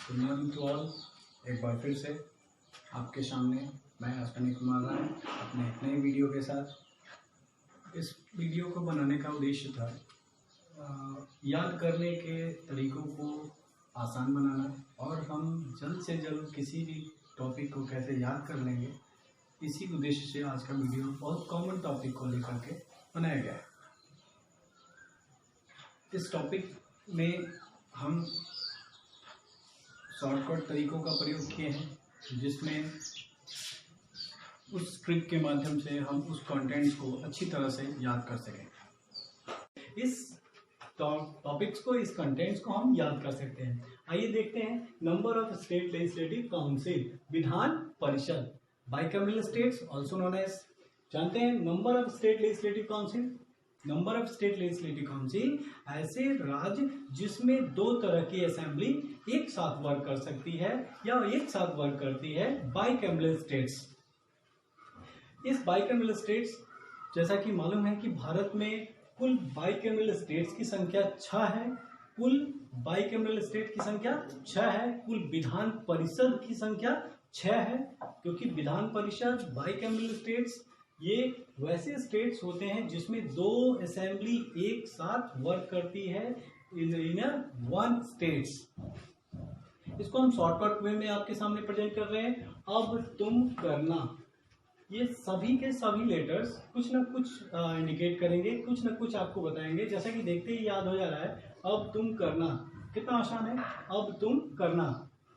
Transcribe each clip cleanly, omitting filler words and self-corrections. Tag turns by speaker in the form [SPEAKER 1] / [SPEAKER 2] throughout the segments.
[SPEAKER 1] Good morning to all. एक बार फिर से आपके सामने मैं अश्विनी कुमार राय अपने एक नई वीडियो के साथ। इस वीडियो को बनाने का उद्देश्य था याद करने के तरीक़ों को आसान बनाना और हम जल्द से जल्द किसी भी टॉपिक को कैसे याद कर लेंगे, इसी उद्देश्य से आज का वीडियो बहुत कॉमन टॉपिक को लेकर के बनाया गया है। इस टॉपिक में हम शॉर्टकट तरीक़ों का प्रयोग किए हैं, जिसमें उस ट्रिक के माध्यम से हम उस कंटेंट्स को अच्छी तरह से याद कर सकें। इस टॉपिक्स को, इस कंटेंट्स को हम याद कर सकते हैं। आइए देखते हैं। Number of state legislative council, विधान परिषद, bicameral states also known as. जानते हैं number of state legislative council? Number of state legislative council ऐसे राज्य जिसमें दो तरह की असेंबली एक साथ वर्क कर सकती है या एक साथ वर्क करती है, बाइकैमरल स्टेट्स। इस बाइकैमरल स्टेट्स, जैसा कि मालूम है कि भारत में कुल बाइकैमरल स्टेट्स की संख्या 6 है। कुल बाइकैमरल स्टेट की संख्या 6 है। कुल विधान परिषद की संख्या 6 है, क्योंकि विधान परिषद, बाइकैमरल स्टेट्स ये वैसे स्टेट्स होते हैं जिसमें दो असेंबली एक साथ वर्क करती है इन वन स्टेट्स। इसको हम शॉर्टकट वे में आपके सामने प्रेजेंट कर रहे हैं। अब तुम करना, ये सभी के सभी लेटर्स कुछ ना कुछ इंडिकेट करेंगे, कुछ ना कुछ आपको बताएंगे। जैसा कि देखते ही याद हो जा रहा है। अब तुम करना कितना आसान है। अब तुम करना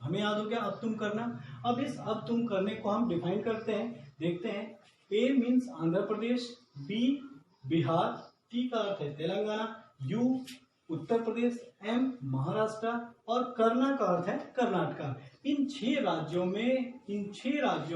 [SPEAKER 1] हमें याद हो गया। अब तुम करना। अब इस अब तुम करने को हम डिफाइन करते हैं। देखते हैं। A means Andhra Pradesh, B Bihar, T का अर्थ है तेलंगाना, यू उत्तर प्रदेश, एम महाराष्ट्र और करना का अर्थ है कर्नाटका। इन 6 राज्यों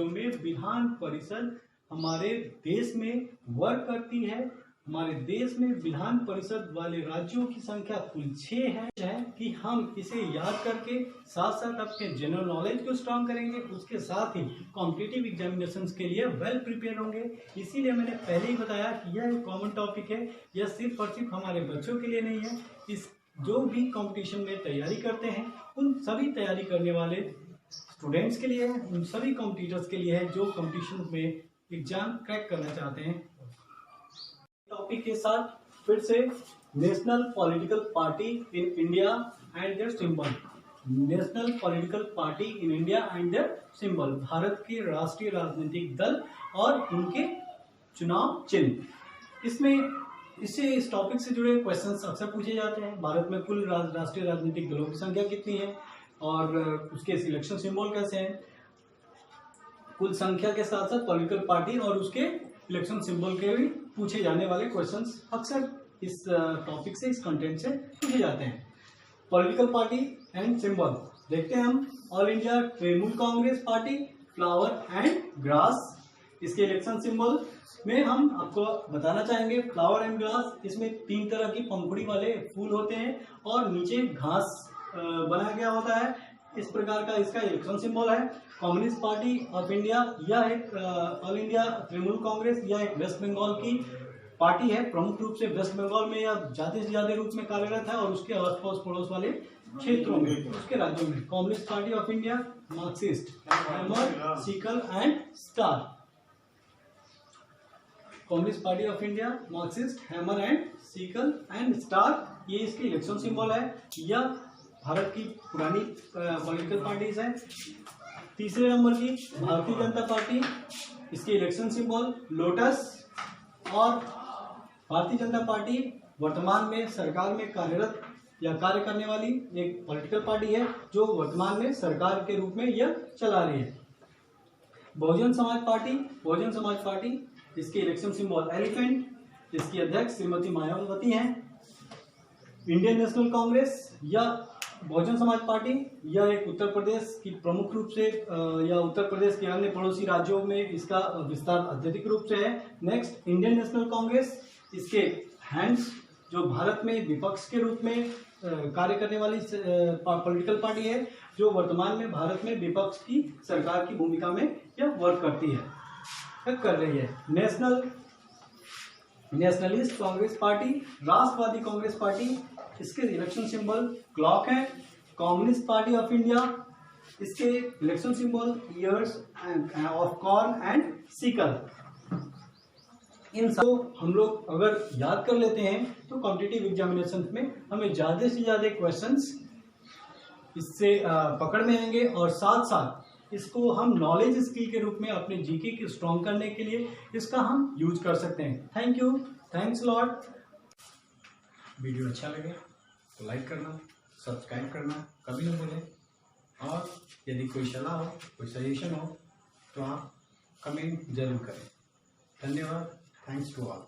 [SPEAKER 1] में विधान परिषद हमारे देश में वर्क करती है। हमारे देश में विधान परिषद वाले राज्यों की संख्या कुल 6 है कि हम इसे याद करके साथ साथ अपने जनरल नॉलेज को स्ट्रॉन्ग करेंगे, उसके साथ ही कॉम्पिटिटिव एग्जामिनेशंस के लिए वेल प्रिपेयर होंगे। इसीलिए मैंने पहले ही बताया कि यह एक कॉमन टॉपिक है। यह सिर्फ और सिर्फ हमारे बच्चों के लिए नहीं है। इस जो भी कंपटीशन में तैयारी करते हैं, उन सभी तैयारी करने वाले स्टूडेंट्स के लिए है, उन सभी कॉम्पिटिटर्स के लिए है जो कंपटीशन में एग्जाम क्रैक करना चाहते हैं। टॉपिक के साथ फिर से national political party in India and their symbol. National political party in India and their symbol, Bharat के राष्ट्रीय राजनीतिक दल और उनके चुनाव चिन्ह। इस टॉपिक से जुड़े क्वेश्चंस अक्सर पूछे जाते हैं। भारत में कुल राष्ट्रीय राजनीतिक दलों की संख्या कितनी है और उसके सिलेक्शन सिंबल कैसे हैं। कुल संख्या के साथ साथ पॉलिटिकल पार्टी और उसके इलेक्शन सिंबल के भी पूछे जाने वाले क्वेश्चंस अक्सर इस टॉपिक से, इस कंटेंट से पूछे जाते हैं। पॉलिटिकल पार्टी एंड सिंबल देखते हैं हम। All India Trinamool Congress party, flower and grass. इसके इलेक्शन सिंबल में हम आपको बताना चाहेंगे फ्लावर एंड ग्रास। इसमें 3 तरह की पंखुड़ी वाले फूल होते हैं और नीचे घास बनाया गया होता है। इस प्रकार का इसका इलेक्शन सिंबल है। कम्युनिस्ट पार्टी ऑफ इंडिया, यह एक ऑल इंडिया तृणमूल कांग्रेस, यह एक वेस्ट बंगाल की पार्टी है। प्रमुख रूप से वेस्ट बंगाल में यह ज्यादा से ज्यादा रूप में कार्यरत है और उसके आस पड़ोस वाले क्षेत्रों में, उसके राज्यों में। Communist party of India, Marxist, hammer, sickle and star. Communist party of India, Marxist, hammer and sickle and star, ये इसके इलेक्शन सिंबल है। यह भारत की पुरानी पॉलिटिकल पार्टीज है। तीसरे नंबर की भारतीय जनता पार्टी, इसके इलेक्शन सिंबल लोटस। और भारतीय जनता पार्टी वर्तमान में सरकार में कार्यरत या कार्य करने वाली एक पॉलिटिकल पार्टी है जो वर्तमान में सरकार के रूप में यह चला रही है। बहुजन समाज पार्टी, इसके इलेक्शन सिंबल एलिफेंट, इसकी अध्यक्ष श्रीमती मायावती हैं। इंडियन नेशनल कांग्रेस या बहुजन समाज पार्टी, यह एक उत्तर प्रदेश की प्रमुख रूप से या उत्तर प्रदेश के अन्य पड़ोसी राज्यों में इसका विस्तार अत्यधिक रूप से है। नेक्स्ट इंडियन नेशनल कांग्रेस, इसके हैंड्स जो भारत में विपक्ष के रूप में कार्य करने वाली पॉलिटिकल पार्टी है, जो वर्तमान में भारत में विपक्ष की सरकार की भूमिका में यह वर्क करती है, कर रही है। नेशनलिस्ट कांग्रेस पार्टी, राष्ट्रवादी कांग्रेस पार्टी, इसके इलेक्शन सिंबल क्लॉक है। कम्युनिस्ट पार्टी ऑफ इंडिया, इसके election symbol ears of corn and sickle. इन सब हम लोग अगर याद कर लेते हैं तो कॉम्पिटिटिव एग्जामिनेशन में हमें ज़्यादा से ज़्यादा क्वेश्चंस इससे पकड़ में आएंगे, और साथ साथ इसको हम नॉलेज स्किल के रूप में अपने जीके को स्ट्रॉन्ग करने के लिए इसका हम यूज कर सकते हैं। Thank you, thanks lot. Video अच्छा लगे तो लाइक करना, सब्सक्राइब करना कभी ना भूलें, और यदि कोई सलाह हो, कोई सजेशन हो तो आप कमेंट जरूर करें। धन्यवाद। Thanks to all.